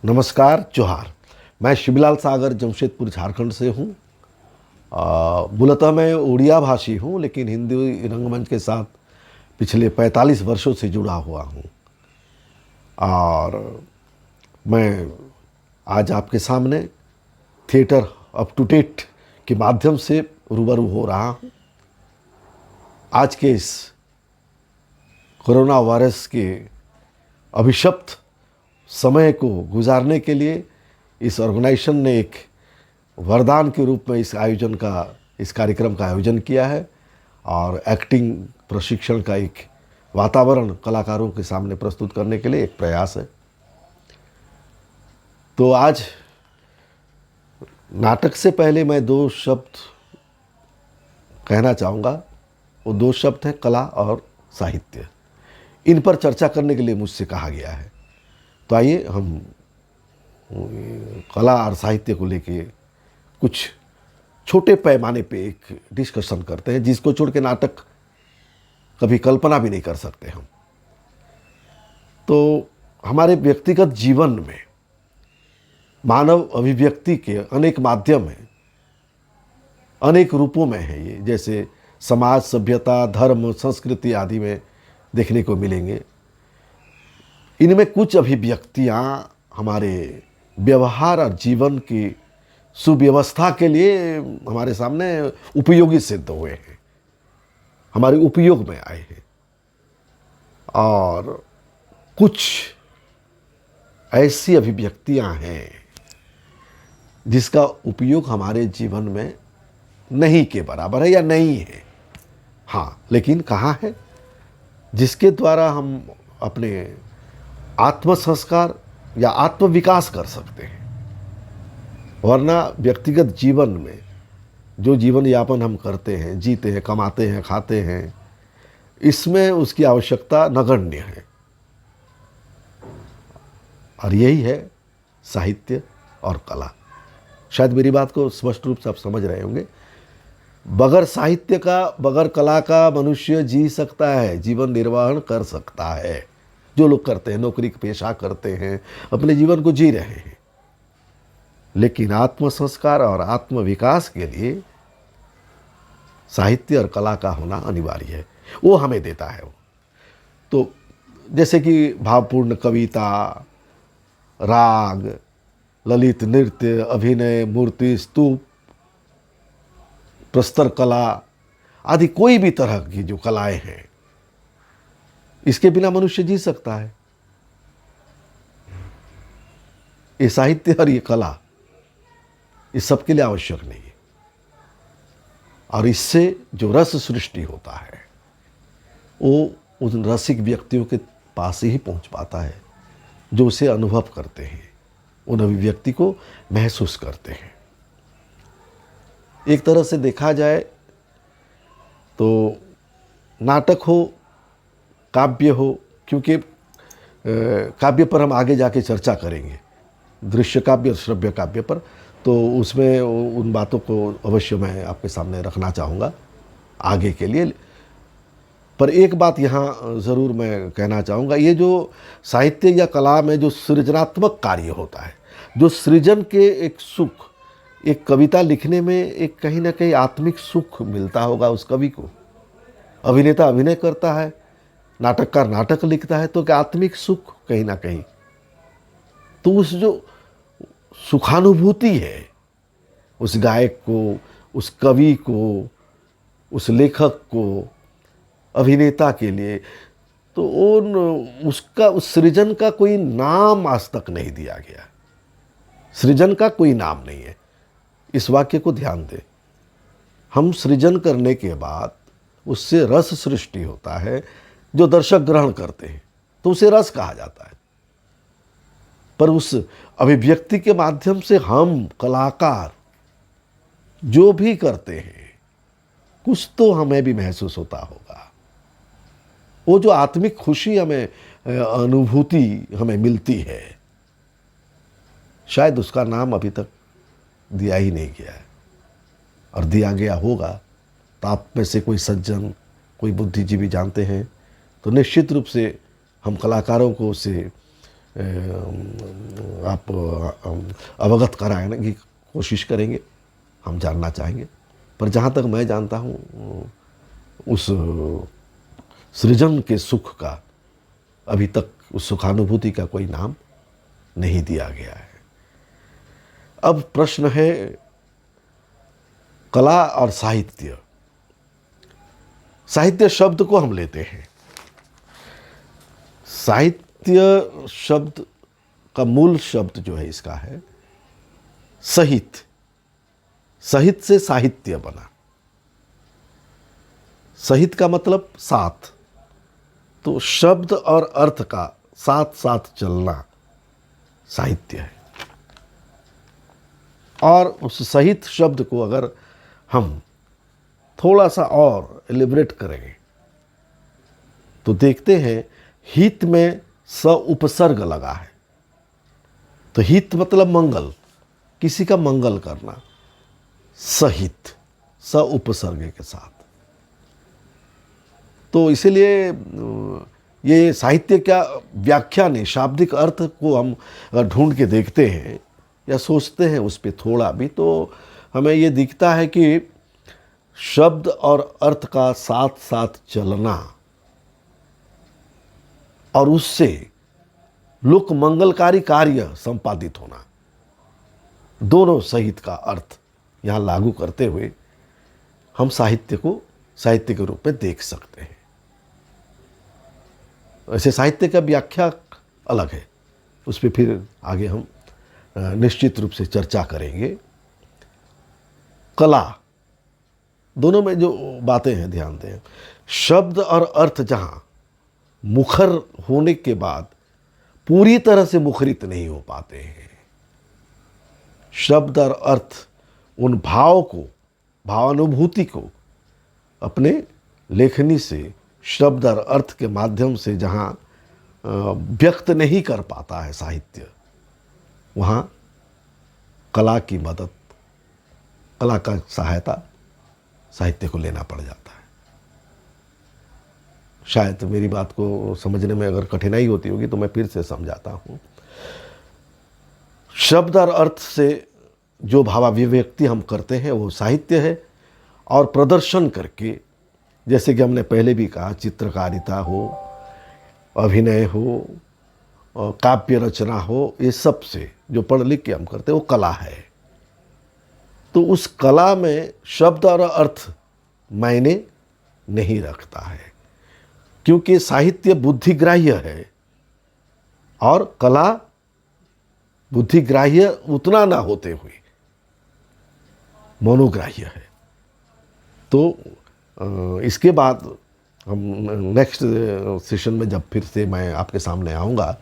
नमस्कार, जोहार। मैं शिवलाल सागर जमशेदपुर झारखंड से हूँ। मूलतः मैं उड़िया भाषी हूँ, लेकिन हिंदी रंगमंच के साथ पिछले 45 वर्षों से जुड़ा हुआ हूँ। और मैं आज आपके सामने थिएटर अप टू डेट के माध्यम से रूबरू हो रहा हूँ। आज के इस कोरोना वायरस के अभिशप्त समय को गुजारने के लिए इस ऑर्गेनाइजेशन ने एक वरदान के रूप में इस कार्यक्रम का आयोजन किया है और एक्टिंग प्रशिक्षण का एक वातावरण कलाकारों के सामने प्रस्तुत करने के लिए एक प्रयास है। तो आज नाटक से पहले मैं दो शब्द कहना चाहूँगा। वो दो शब्द हैं कला और साहित्य। इन पर चर्चा करने के लिए मुझसे कहा गया है। तो आइए हम कला और साहित्य को लेके कुछ छोटे पैमाने पे एक डिस्कशन करते हैं, जिसको छोड़ के नाटक कभी कल्पना भी नहीं कर सकते हम। तो हमारे व्यक्तिगत जीवन में मानव अभिव्यक्ति के अनेक माध्यम हैं, अनेक रूपों में है ये, जैसे समाज, सभ्यता, धर्म, संस्कृति आदि में देखने को मिलेंगे। इनमें कुछ अभिव्यक्तियाँ हमारे व्यवहार और जीवन की सुव्यवस्था के लिए हमारे सामने उपयोगी सिद्ध हुए हैं, हमारे उपयोग में आए हैं। और कुछ ऐसी अभिव्यक्तियाँ हैं जिसका उपयोग हमारे जीवन में नहीं के बराबर है या नहीं है। हाँ, लेकिन कहाँ है, जिसके द्वारा हम अपने आत्म संस्कार या आत्म विकास कर सकते हैं। वरना व्यक्तिगत जीवन में जो जीवन यापन हम करते हैं, जीते हैं, कमाते हैं, खाते हैं, इसमें उसकी आवश्यकता नगण्य है। और यही है साहित्य और कला। शायद मेरी बात को स्पष्ट रूप से आप समझ रहे होंगे। बगैर साहित्य का, बगैर कला का मनुष्य जी सकता है, जीवन निर्वाह कर सकता है। जो लोग करते हैं, नौकरी पेशा करते हैं, अपने जीवन को जी रहे हैं, लेकिन आत्म संस्कार और आत्म विकास के लिए साहित्य और कला का होना अनिवार्य है। वो हमें देता है वो। तो जैसे कि भावपूर्ण कविता, राग, ललित नृत्य, अभिनय, मूर्ति, स्तूप, प्रस्तर कला आदि कोई भी तरह की जो कलाएं हैं, इसके बिना मनुष्य जी सकता है। ये साहित्य और ये कला इस सबके लिए आवश्यक नहीं है। और इससे जो रस सृष्टि होता है वो उन रसिक व्यक्तियों के पास ही पहुंच पाता है जो उसे अनुभव करते हैं, उन अभिव्यक्ति को महसूस करते हैं। एक तरह से देखा जाए तो नाटक हो, काव्य हो, क्योंकि काव्य पर हम आगे जाके चर्चा करेंगे, दृश्य काव्य और श्रव्य काव्य पर, तो उसमें उन बातों को अवश्य मैं आपके सामने रखना चाहूँगा आगे के लिए। पर एक बात यहाँ ज़रूर मैं कहना चाहूँगा, ये जो साहित्य या कला में जो सृजनात्मक कार्य होता है, जो सृजन के एक सुख, एक कविता लिखने में एक कहीं ना कहीं आत्मिक सुख मिलता होगा उस कवि को। अभिनेता अभिनय करता है, नाटककार नाटक लिखता है, तो क्या आत्मिक सुख कहीं ना कहीं। तो उस जो सुखानुभूति है उस गायक को, उस कवि को, उस लेखक को, अभिनेता के लिए, तो उस सृजन का कोई नाम आज तक नहीं दिया गया। सृजन का कोई नाम नहीं है। इस वाक्य को ध्यान दें। हम सृजन करने के बाद उससे रस सृष्टि होता है, जो दर्शक ग्रहण करते हैं, तो उसे रस कहा जाता है। पर उस अभिव्यक्ति के माध्यम से हम कलाकार जो भी करते हैं, कुछ तो हमें भी महसूस होता होगा। वो जो आत्मिक खुशी हमें, अनुभूति हमें मिलती है, शायद उसका नाम अभी तक दिया ही नहीं गया है। और दिया गया होगा तो आप में से कोई सज्जन, कोई बुद्धिजीवी जानते हैं, तो निश्चित रूप से हम कलाकारों को उसे आप अवगत कराने की कोशिश करेंगे, हम जानना चाहेंगे। पर जहाँ तक मैं जानता हूँ, उस सृजन के सुख का अभी तक, उस सुखानुभूति का कोई नाम नहीं दिया गया है। अब प्रश्न है कला और साहित्य। साहित्य शब्द को हम लेते हैं। साहित्य शब्द का मूल शब्द जो है इसका है सहित। सहित से साहित्य बना। सहित का मतलब साथ, तो शब्द और अर्थ का साथ साथ चलना साहित्य है। और उस सहित शब्द को अगर हम थोड़ा सा और एलिब्रेट करेंगे तो देखते हैं हित में स उपसर्ग लगा है। तो हित मतलब मंगल, किसी का मंगल करना, सहित स उपसर्ग के साथ। तो इसीलिए ये साहित्य क्या व्याख्या नहीं, शाब्दिक अर्थ को हम ढूंढ के देखते हैं या सोचते हैं उस पर थोड़ा भी, तो हमें ये दिखता है कि शब्द और अर्थ का साथ साथ चलना और उससे लोक मंगलकारी कार्य संपादित होना, दोनों सहित का अर्थ यहाँ लागू करते हुए हम साहित्य को साहित्य के रूप में देख सकते हैं। ऐसे साहित्य का व्याख्या अलग है, उस पर फिर आगे हम निश्चित रूप से चर्चा करेंगे। कला, दोनों में जो बातें हैं ध्यान दें। शब्द और अर्थ जहाँ मुखर होने के बाद पूरी तरह से मुखरित नहीं हो पाते हैं, शब्द और अर्थ उन भाव को, भावानुभूति को अपने लेखनी से, शब्द और अर्थ के माध्यम से जहाँ व्यक्त नहीं कर पाता है साहित्य, वहाँ कला की मदद, कला का सहायता साहित्य को लेना पड़ जाता है। शायद मेरी बात को समझने में अगर कठिनाई होती होगी तो मैं फिर से समझाता हूँ। शब्द और अर्थ से जो भावाभिव्यक्ति हम करते हैं वो साहित्य है, और प्रदर्शन करके, जैसे कि हमने पहले भी कहा, चित्रकारिता हो, अभिनय हो, काव्य रचना हो, ये सब से जो पढ़ लिख के हम करते हैं वो कला है। तो उस कला में शब्द और अर्थ मायने नहीं रखता है, क्योंकि साहित्य बुद्धिग्राह्य है और कला बुद्धिग्राह्य उतना ना होते हुए मनोग्राह्य है। तो इसके बाद हम नेक्स्ट सेशन में जब फिर से मैं आपके सामने आऊँगा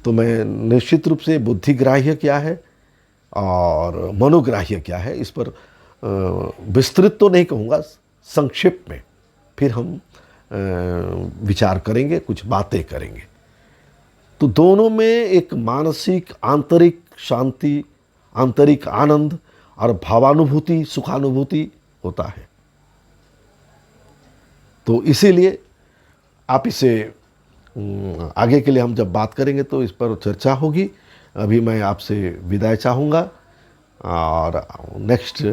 तो मैं निश्चित रूप से बुद्धिग्राह्य क्या है और मनोग्राह्य क्या है इस पर विस्तृत तो नहीं कहूँगा, संक्षेप में फिर हम विचार करेंगे, कुछ बातें करेंगे। तो दोनों में एक मानसिक आंतरिक शांति, आंतरिक आनंद और भावानुभूति, सुखानुभूति होता है। तो इसीलिए आप इसे आगे के लिए हम जब बात करेंगे तो इस पर चर्चा होगी। अभी मैं आपसे विदाई चाहूँगा और नेक्स्ट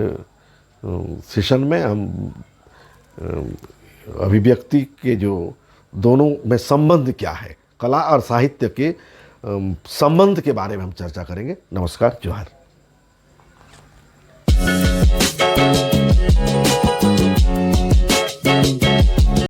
सेशन में हम अभिव्यक्ति के जो दोनों में संबंध क्या है, कला और साहित्य के संबंध के बारे में हम चर्चा करेंगे। नमस्कार, जोहार।